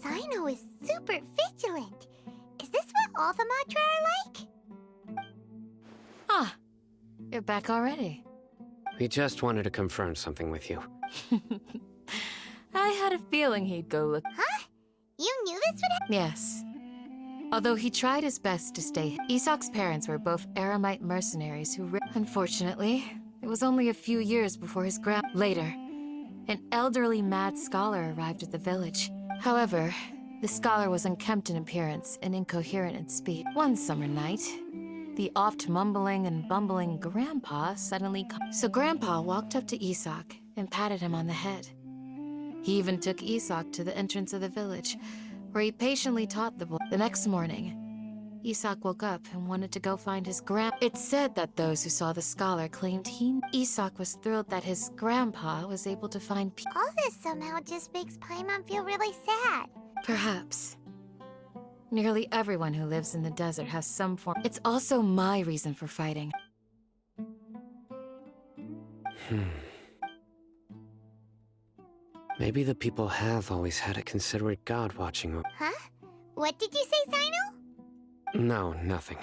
Cyno is super vigilant. Is this what all the Matra are like? Ah, you're back already. We just wanted to confirm something with you. I had a feeling he'd go look. Huh? You knew this would happen? Yes. Although he tried his best to stay, Isak's parents were both Aramite mercenaries who Unfortunately, it was only a few years before his Later, an elderly mad scholar arrived at the village. However, the scholar was unkempt in appearance and incoherent in speech. One summer night, the oft mumbling and bumbling Grandpa suddenly So Grandpa walked up to Isak and patted him on the head. He even took Isak to the entrance of the village, where he patiently taught the boy. The next morning, Isak woke up and wanted to go find his It's said that those who saw the scholar claimed Isak was thrilled that his grandpa was able to find All this somehow just makes Paimon feel really sad. Perhaps. Nearly everyone who lives in the desert has some form. It's also my reason for fighting. Maybe the people have always had a considerate god watching over. Huh? What did you say, Cyno? No, nothing.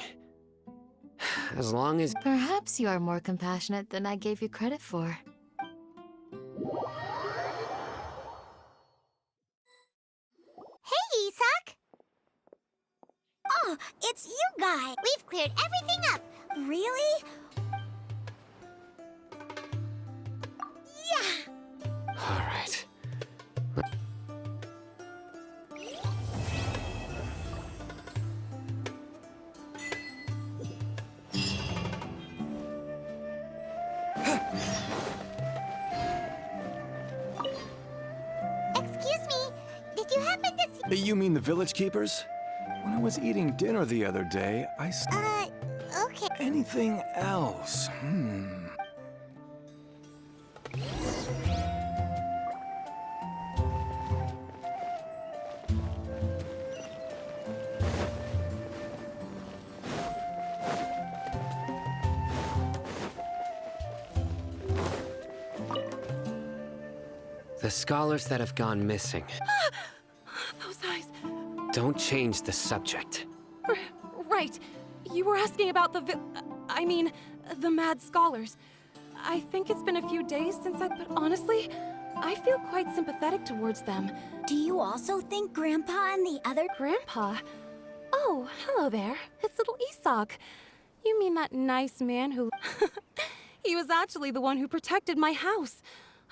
As long as... Perhaps you are more compassionate than I gave you credit for. Hey, Isak! Oh, it's you guys! We've cleared everything up! Really? Yeah! All right. Excuse me, did you happen to see... You mean the village keepers? When I was eating dinner the other day, I okay. Anything else? The scholars that have gone missing. Those eyes. Don't change the subject. Right. You were asking about the the mad scholars. I think it's been a few days but honestly, I feel quite sympathetic towards them. Do you also think Grandpa and the other... Grandpa? Oh, hello there. It's little Isak. You mean that nice man who... He was actually the one who protected my house.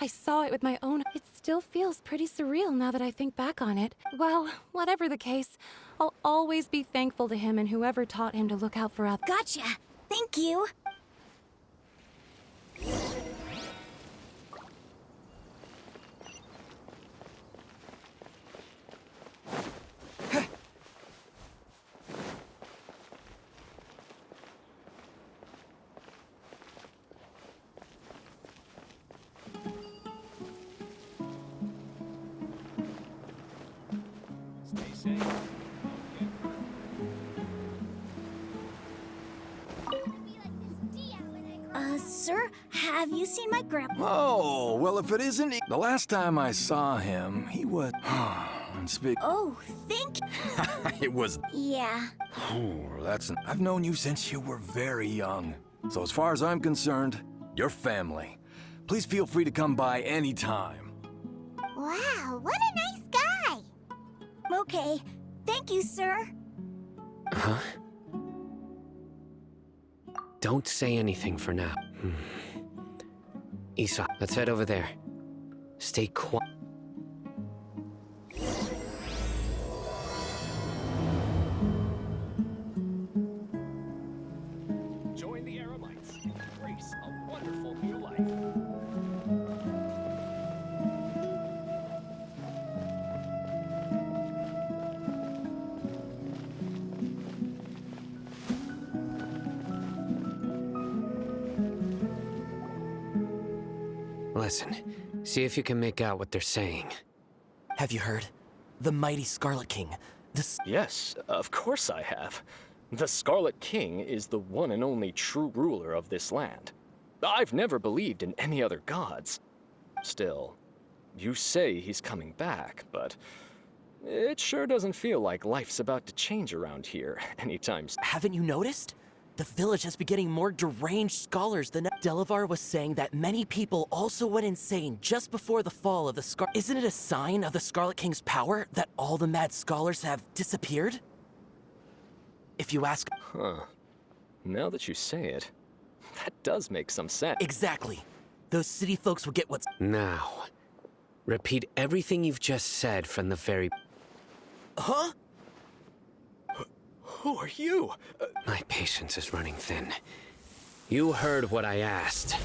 I saw it with my own... It still feels pretty surreal now that I think back on it. Well, whatever the case, I'll always be thankful to him and whoever taught him to look out for others. Gotcha! Thank you! Sir, have you seen my grandpa? Oh, well, if it isn't... The last time I saw him, he was... Oh, thank you. It was... Yeah. Oh, that's... I've known you since you were very young. So as far as I'm concerned, you're family. Please feel free to come by anytime. Wow, what a nice guy! Okay. Thank you, sir. Huh? Don't say anything for now. Isak, let's head over there. Stay quiet. Join the Aramites. Embrace a wonderful new life. Listen, see if you can make out what they're saying. Have you heard? The mighty Scarlet King. Yes, of course I have. The Scarlet King is the one and only true ruler of this land. I've never believed in any other gods. Still, you say he's coming back, but it sure doesn't feel like life's about to change around here anytime soon. Haven't you noticed? The village has been getting more deranged scholars than Delavar was saying that many people also went insane just before the fall of the Isn't it a sign of the Scarlet King's power that all the mad scholars have disappeared? If you ask... Huh. Now that you say it, that does make some sense. Exactly. Those city folks will get what's... Now, repeat everything you've just said from the very... Huh? Who are you? My patience is running thin. You heard what I asked.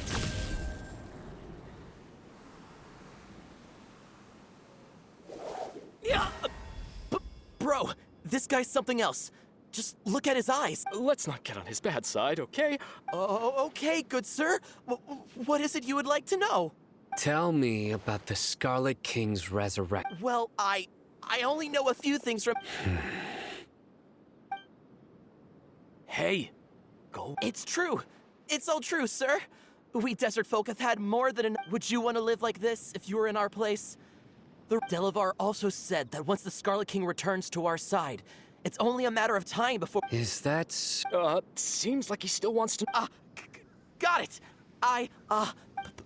Yeah! Bro, this guy's something else. Just look at his eyes. Let's not get on his bad side, okay? Oh, okay, good sir. What is it you would like to know? Tell me about the Scarlet King's resurrection. Well, I only know a few things from... Hey, go. It's true. It's all true, sir. We desert folk have had more than enough. Would you want to live like this if you were in our place? The Delavar also said that once the Scarlet King returns to our side, it's only a matter of time before... Is that... Seems like he still wants to... Got it!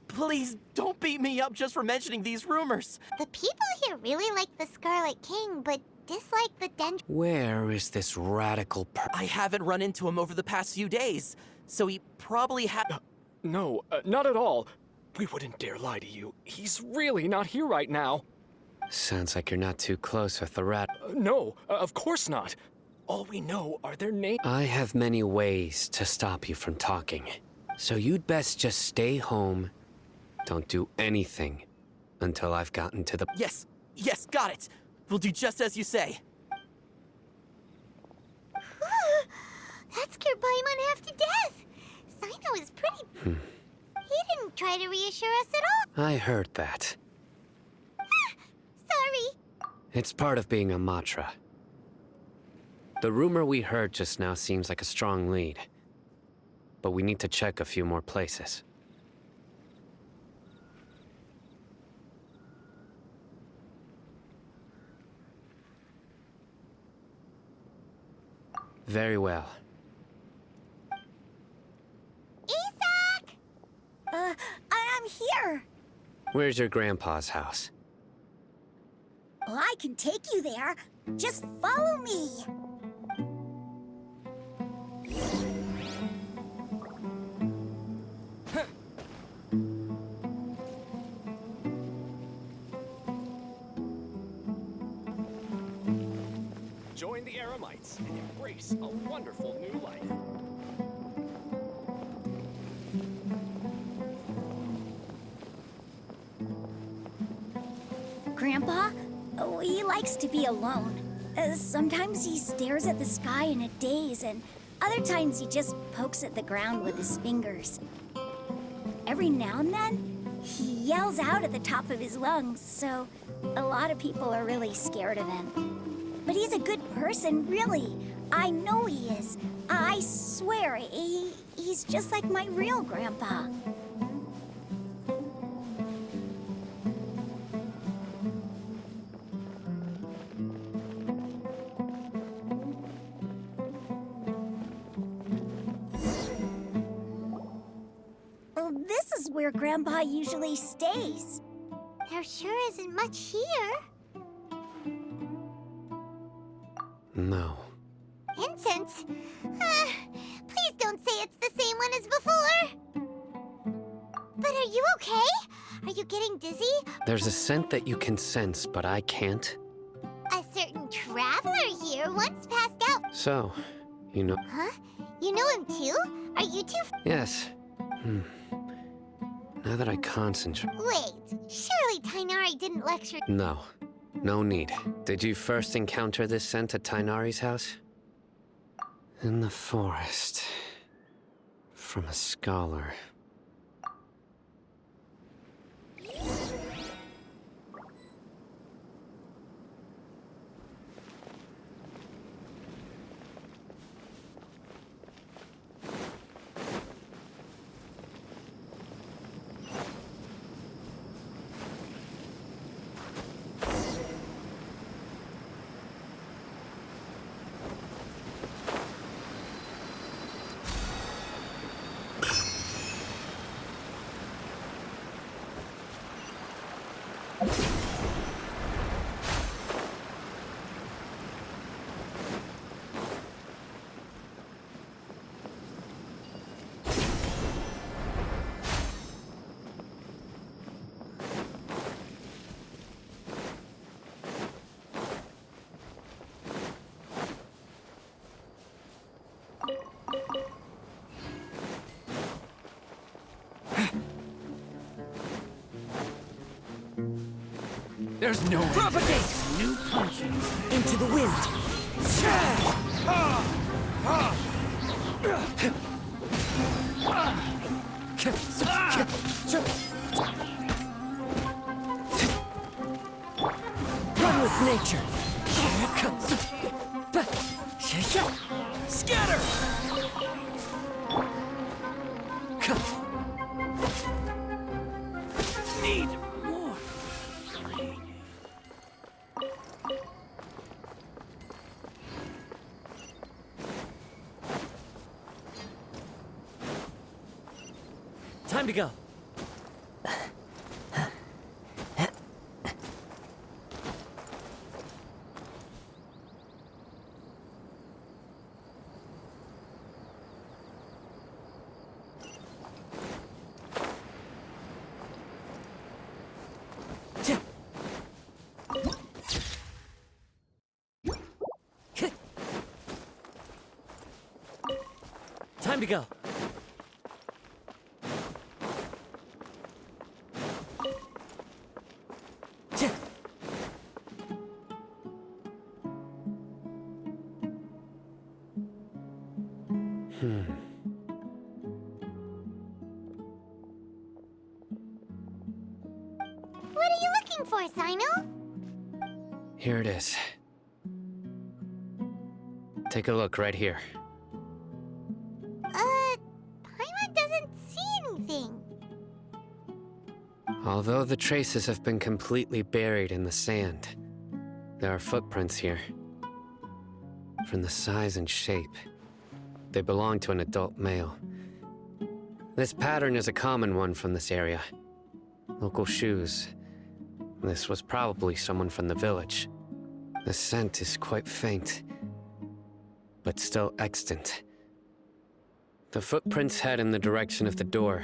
Please don't beat me up just for mentioning these rumors. The people here really like the Scarlet King, but dislike the Dendro. Where is this radical I haven't run into him over the past few days, so he probably No, not at all. We wouldn't dare lie to you. He's really not here right now. Sounds like you're not too close with the rat. No, of course not. All we know are their names. I have many ways to stop you from talking. So you'd best just stay home. Don't do anything until I've gotten to the... Yes, got it. We'll do just as you say. That scared Paimon half to death. Sino is pretty... He didn't try to reassure us at all. I heard that. Sorry. It's part of being a Matra. The rumor we heard just now seems like a strong lead. But we need to check a few more places. Very well. Isak! I'm here. Where's your grandpa's house? Well, I can take you there. Just follow me. Join the Eremites and embrace a wonderful new life. Grandpa? Oh, he likes to be alone. Sometimes he stares at the sky in a daze, and other times he just pokes at the ground with his fingers. Every now and then, he yells out at the top of his lungs, so a lot of people are really scared of him. But he's a good person, really. I know he is. I swear, he's just like my real grandpa. This is where Grandpa usually stays. There sure isn't much here. No. Incense? Please don't say it's the same one as before. But are you okay? Are you getting dizzy? There's a scent that you can sense, but I can't. A certain traveler here once passed out. So, you know... Huh? You know him too? Are you two... Yes. Now that I concentrate... Wait, surely Tighnari didn't lecture... No. No need. Did you first encounter this scent at Tighnari's house? In the forest. From a scholar. There's no end. Propagate! New punching. Into the wind! Run with nature! Scatter! Need more training. Time to go. Time to go. What are you looking for, Sino? Here it is. Take a look right here. Paimon doesn't see anything. Although the traces have been completely buried in the sand, there are footprints here. From the size and shape, they belong to an adult male. This pattern is a common one from this area. Local shoes. This was probably someone from the village. The scent is quite faint, but still extant. The footprints head in the direction of the door.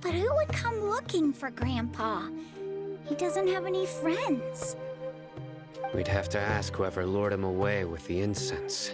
But who would come looking for Grandpa? He doesn't have any friends. We'd have to ask whoever lured him away with the incense.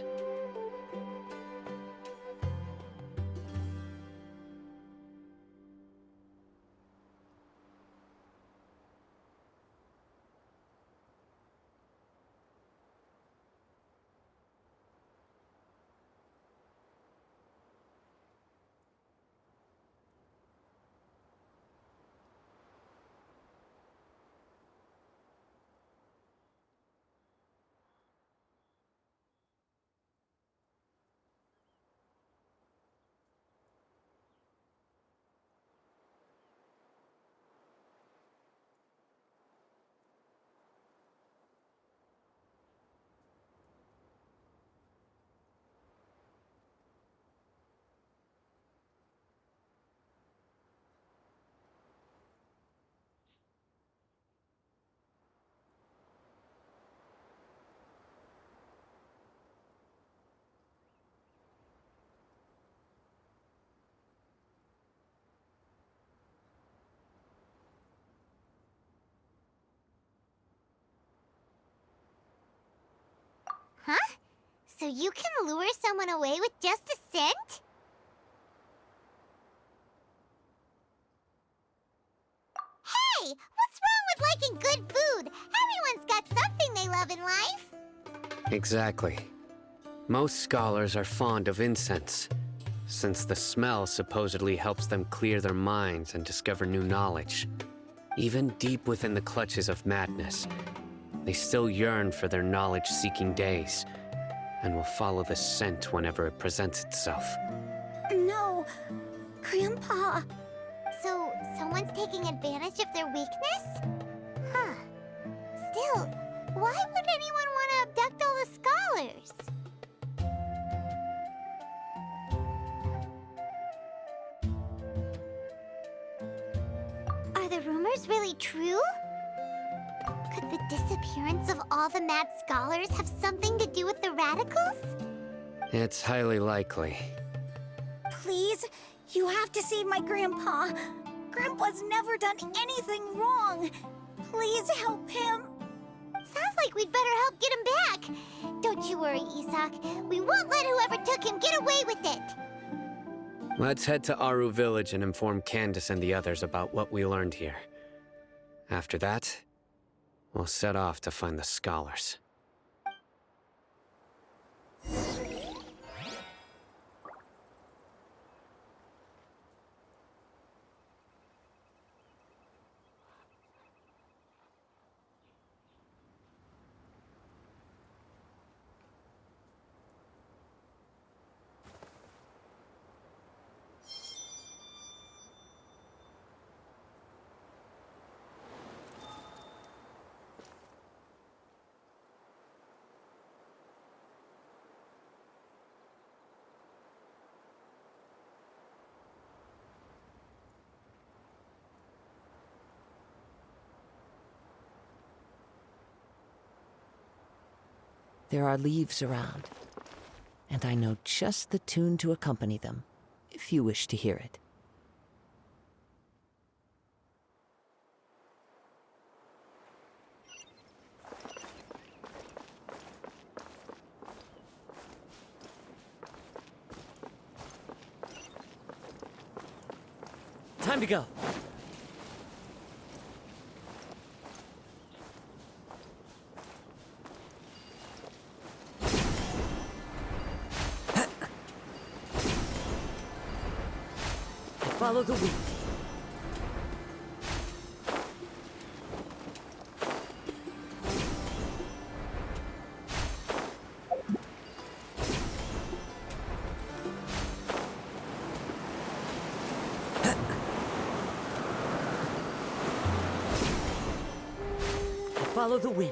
Huh? So you can lure someone away with just a scent? Hey! What's wrong with liking good food? Everyone's got something they love in life. Exactly. Most scholars are fond of incense, since the smell supposedly helps them clear their minds and discover new knowledge. Even deep within the clutches of madness, they still yearn for their knowledge-seeking days, and will follow the scent whenever it presents itself. No, Grandpa. So, someone's taking advantage of their weakness? Huh. Still, why would anyone want to abduct all the scholars? Are the rumors really true? Could the disappearance of all the mad scholars have something to do with the radicals? It's highly likely. Please, you have to save my Grandpa. Grandpa's never done anything wrong. Please help him. Sounds like we'd better help get him back. Don't you worry, Isak. We won't let whoever took him get away with it. Let's head to Aru Village and inform Candace and the others about what we learned here. After that, we'll set off to find the scholars. There are leaves around, and I know just the tune to accompany them, if you wish to hear it. Time to go. Follow the wind. Follow the wind.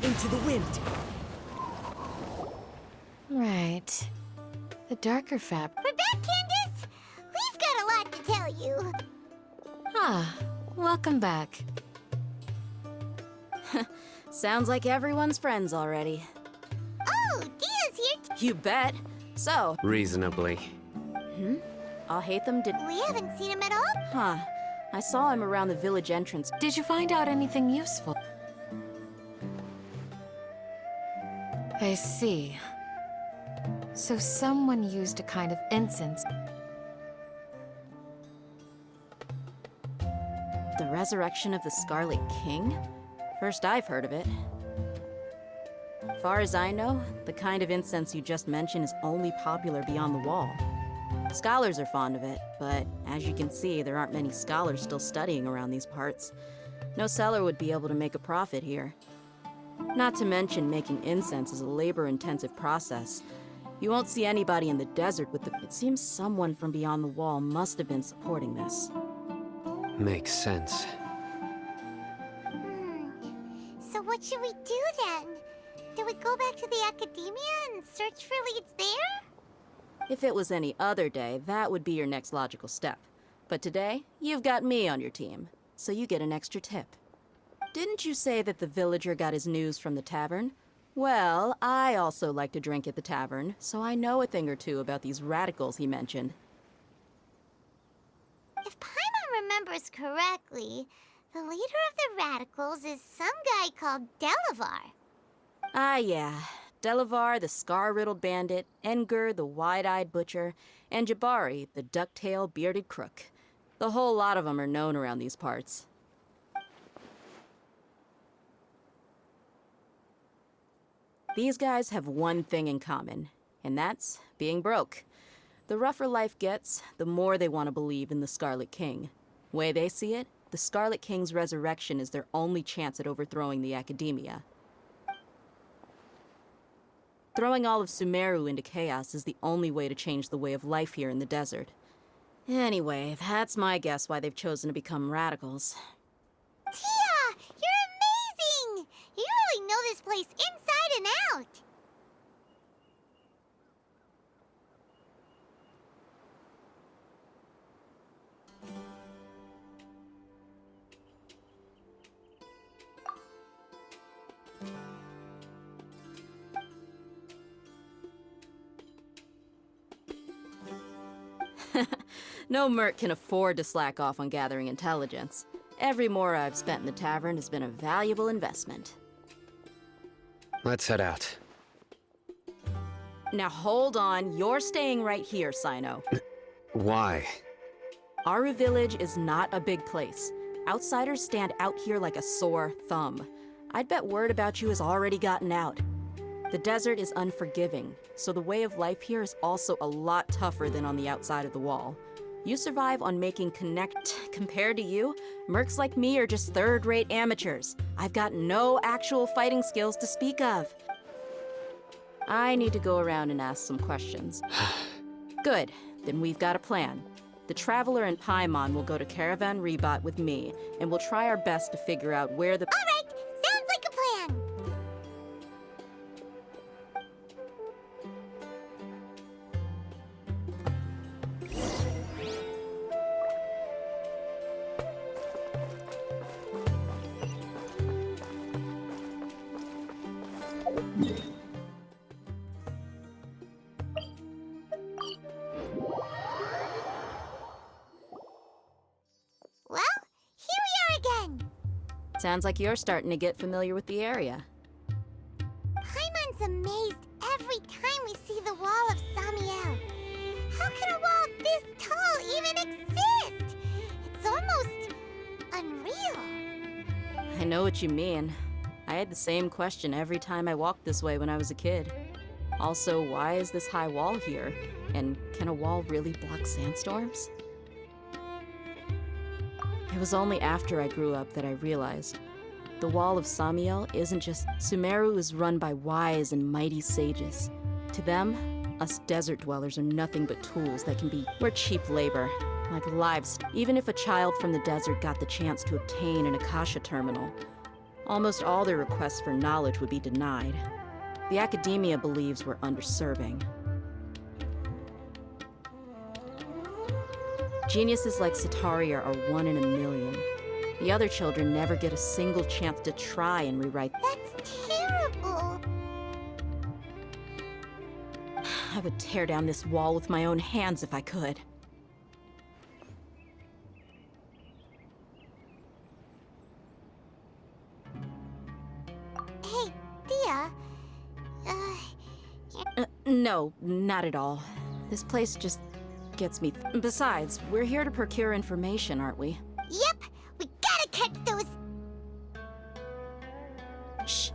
Into the wind. Right. The darker fabric. We're back, Candace! We've got a lot to tell you. Ah, welcome back. Sounds like everyone's friends already. Oh, Dia's here. You bet. So, Reasonably. Alhaitham did... We haven't seen him at all. Huh. I saw him around the village entrance. Did you find out anything useful? I see. So someone used a kind of incense. The resurrection of the Scarlet King? First I've heard of it. Far as I know, the kind of incense you just mentioned is only popular beyond the wall. Scholars are fond of it, but as you can see, there aren't many scholars still studying around these parts. No seller would be able to make a profit here. Not to mention, making incense is a labor-intensive process. You won't see anybody in the desert with the... It seems someone from beyond the wall must have been supporting this. Makes sense. So what should we do then? Do we go back to the academia and search for leads there? If it was any other day, that would be your next logical step. But today, you've got me on your team, so you get an extra tip. Didn't you say that the villager got his news from the tavern? Well, I also like to drink at the tavern, so I know a thing or two about these radicals he mentioned. If Paimon remembers correctly, the leader of the radicals is some guy called Delavar. Ah, yeah. Delavar, the scar-riddled bandit, Engur, the wide-eyed butcher, and Jabari, the duck-tailed bearded crook. The whole lot of them are known around these parts. These guys have one thing in common, and that's being broke. The rougher life gets, the more they want to believe in the Scarlet King. Way they see it, the Scarlet King's resurrection is their only chance at overthrowing the Academia. Throwing all of Sumeru into chaos is the only way to change the way of life here in the desert. Anyway, that's my guess why they've chosen to become radicals. Tia! You're amazing! You really know this place inside and out! No merc can afford to slack off on gathering intelligence. Every mora I've spent in the tavern has been a valuable investment. Let's head out. Now hold on, you're staying right here, Sino. Why? Aru Village is not a big place. Outsiders stand out here like a sore thumb. I'd bet word about you has already gotten out. The desert is unforgiving, so the way of life here is also a lot tougher than on the outside of the wall. You survive on making connect. Compared to you, mercs like me are just third-rate amateurs. I've got no actual fighting skills to speak of. I need to go around and ask some questions. Good, then we've got a plan. The Traveler and Paimon will go to Caravan Rebot with me, and we'll try our best to figure out where the... All right, sounds like a plan. Well, here we are again. Sounds like you're starting to get familiar with the area. Paimon's amazed every time we see the wall of Samiel. How can a wall this tall even exist? It's almost I know what you mean. I had the same question every time I walked this way when I was a kid. Also, why is this high wall here? And can a wall really block sandstorms? It was only after I grew up that I realized the Wall of Samiel isn't just... Sumeru is run by wise and mighty sages. To them, us desert dwellers are nothing but tools that can be... We're cheap labor, like livestock. Even if a child from the desert got the chance to obtain an Akasha terminal, almost all their requests for knowledge would be denied. The academia believes we're underserving. Geniuses like Sataria are 1 in a million. The other children never get a single chance to try and rewrite. That's terrible. I would tear down this wall with my own hands if I could. Hey, Dia. No, not at all. This place just gets me. Besides, we're here to procure information, aren't we? Yep, we gotta catch those. Shh.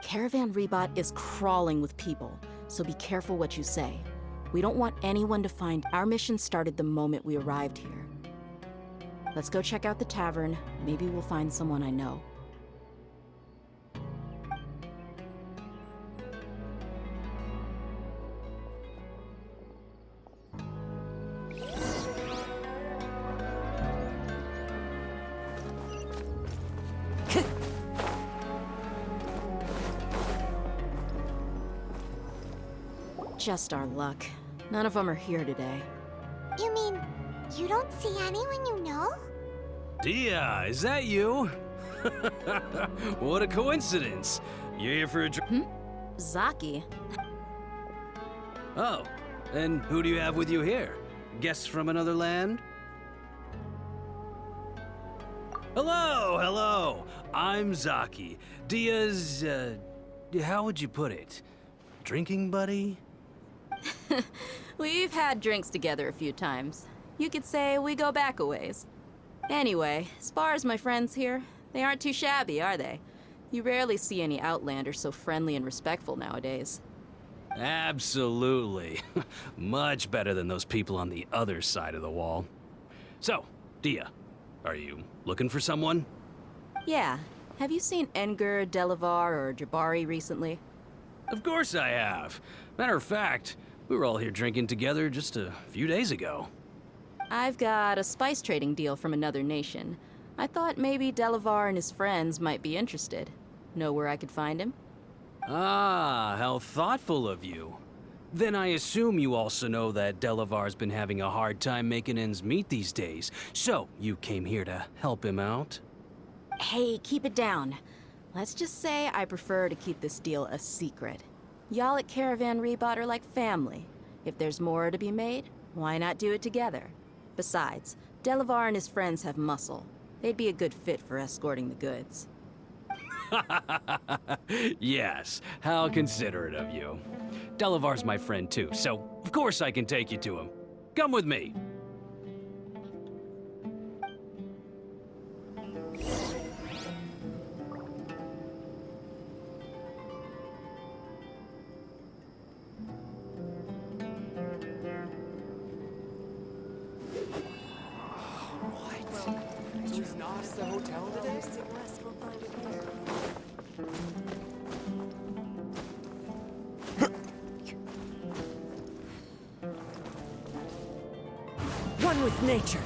Caravan Rebot is crawling with people, so be careful what you say. We don't want anyone to find. Our mission started the moment we arrived here. Let's go check out the tavern. Maybe we'll find someone I know. Just our luck. None of them are here today. You mean you don't see anyone you know? Dia, is that you? What a coincidence. You're here for a drink? Zaki? Oh, and who do you have with you here? Guests from another land? Hello, hello. I'm Zaki. Dia's, how would you put it? Drinking buddy? We've had drinks together a few times. You could say we go back a ways. Anyway, as far as my friends here, they aren't too shabby, are they? You rarely see any Outlanders so friendly and respectful nowadays. Absolutely. Much better than those people on the other side of the wall. So, Dia, are you looking for someone? Yeah. Have you seen Engur, Delavar, or Jabari recently? Of course I have. Matter of fact, we were all here drinking together just a few days ago. I've got a spice trading deal from another nation. I thought maybe Delavar and his friends might be interested. Know where I could find him? Ah, how thoughtful of you. Then I assume you also know that Delavar's been having a hard time making ends meet these days, so you came here to help him out? Hey, keep it down. Let's just say I prefer to keep this deal a secret. Y'all at Caravan Rebot are like family. If there's more to be made, why not do it together? Besides, Delavar and his friends have muscle. They'd be a good fit for escorting the goods. Yes, how considerate of you. Delavar's my friend too, so of course I can take you to him. Come with me. One with nature.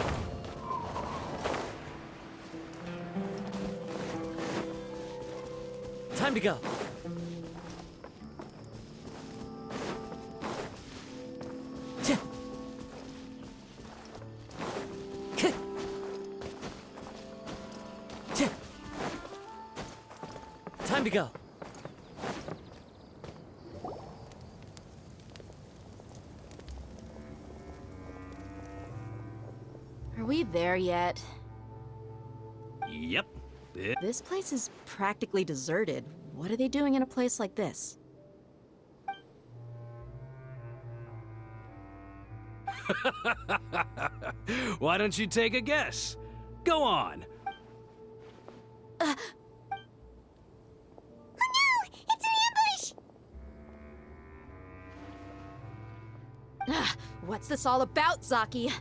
Time to go. Time to go. Are we there yet? Yep. This place is practically deserted. What are they doing in a place like this? Why don't you take a guess? Go on. Oh no! It's an ambush! What's this all about, Zaki?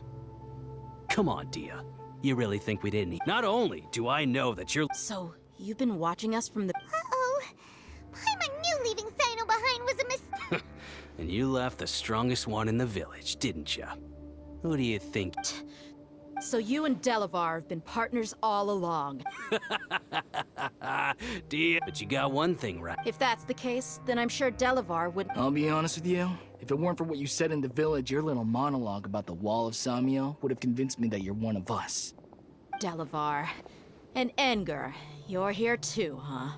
Come on, Dia. You really think we didn't? Not only do I know that you're... So, you've been watching us from the... Uh-oh. Paimon knew leaving Sino behind was a mistake. And you left the strongest one in the village, didn't ya? Who do you think? So you and Delavar have been partners all along. Dia, but you got one thing right. If that's the case, then I'm sure Delavar would... I'll be honest with you. If it weren't for what you said in the village, your little monologue about the Wall of Samio would have convinced me that you're one of us. Delavar. And Engar, you're here too, huh?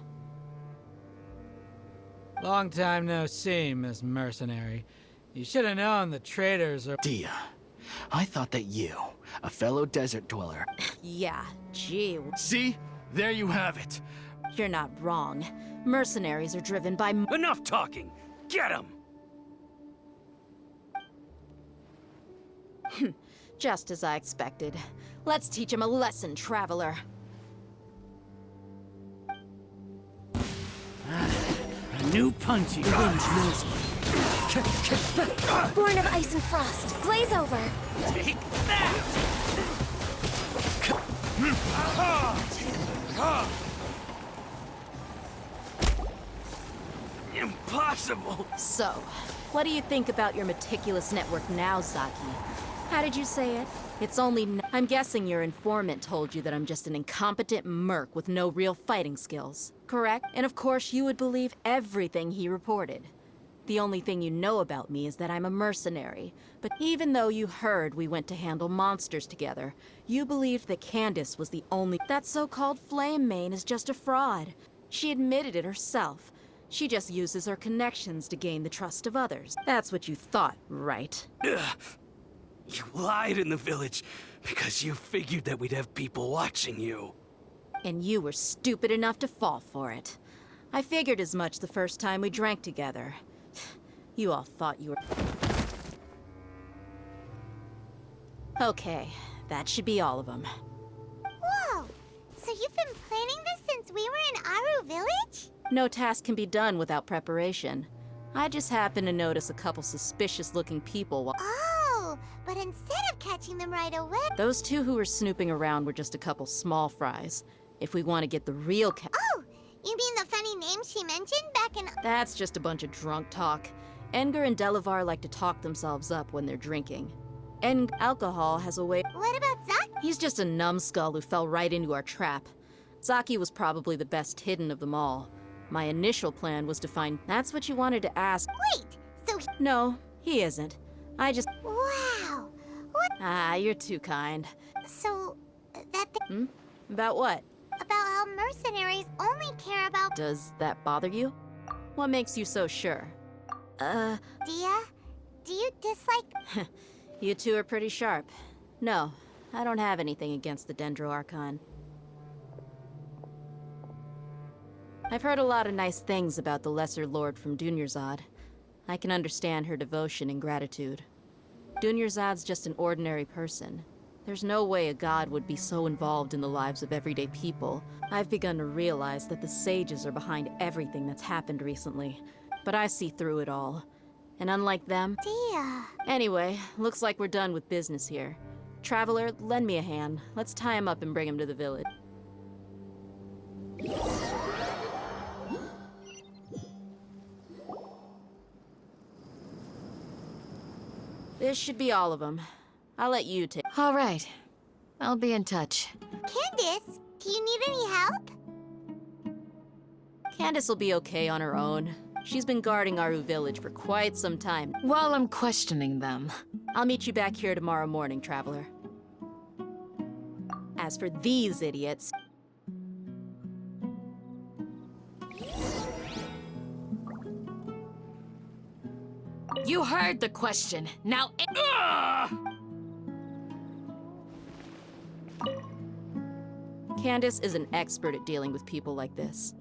Long time no see, Miss Mercenary. You should have known the traitors are— Dia, I thought that you, a fellow desert dweller— Yeah, gee. See? There you have it. You're not wrong. Mercenaries are driven by... Enough talking! Get him! Just as I expected. Let's teach him a lesson, Traveler. a new punchy. The wind knows me. Born of ice and frost. Blaze over. Take that! Impossible! So, what do you think about your meticulous network now, Zaki? How did you say it? It's only... I'm guessing your informant told you that I'm just an incompetent merc with no real fighting skills, correct? And of course you would believe everything he reported. The only thing you know about me is that I'm a mercenary. But even though you heard we went to handle monsters together, you believed that Candace was the only... That so-called Flame Mane is just a fraud. She admitted it herself. She just uses her connections to gain the trust of others. That's what you thought, right? Ugh. You lied in the village because you figured that we'd have people watching you. And you were stupid enough to fall for it. I figured as much the first time we drank together. You all thought you were... Okay, that should be all of them. Whoa! So you've been planning this since we were in Aru Village? No task can be done without preparation. I just happened to notice a couple suspicious-looking people while... Oh, but instead of catching them right away... Those two who were snooping around were just a couple small fries. If we want to get the real Oh! You mean the funny name she mentioned back in... That's just a bunch of drunk talk. Engar and Delavar like to talk themselves up when they're drinking. And alcohol has a way... What about Zaki? He's just a numbskull who fell right into our trap. Zaki was probably the best hidden of them all. My initial plan was to find... That's what you wanted to ask. Wait, so... No, he isn't. I just... Wow! What... Ah, you're too kind. So, that... About what? About how mercenaries only care about... Does that bother you? What makes you so sure? Dia? Do you dislike... You two are pretty sharp. No, I don't have anything against the Dendro Archon. I've heard a lot of nice things about the Lesser Lord from Dunyarzad. I can understand her devotion and gratitude. Dunyarzad's just an ordinary person. There's no way a god would be so involved in the lives of everyday people. I've begun to realize that the sages are behind everything that's happened recently. But I see through it all. And unlike them... Dia... Anyway, looks like we're done with business here. Traveler, lend me a hand. Let's tie him up and bring him to the village. This should be all of them. I'll let you take... All right. I'll be in touch. Candace, do you need any help? Candace will be okay on her own. She's been guarding Aru Village for quite some time. While I'm questioning them. I'll meet you back here tomorrow morning, Traveler. As for these idiots... You heard the question. Now... Candace is an expert at dealing with people like this.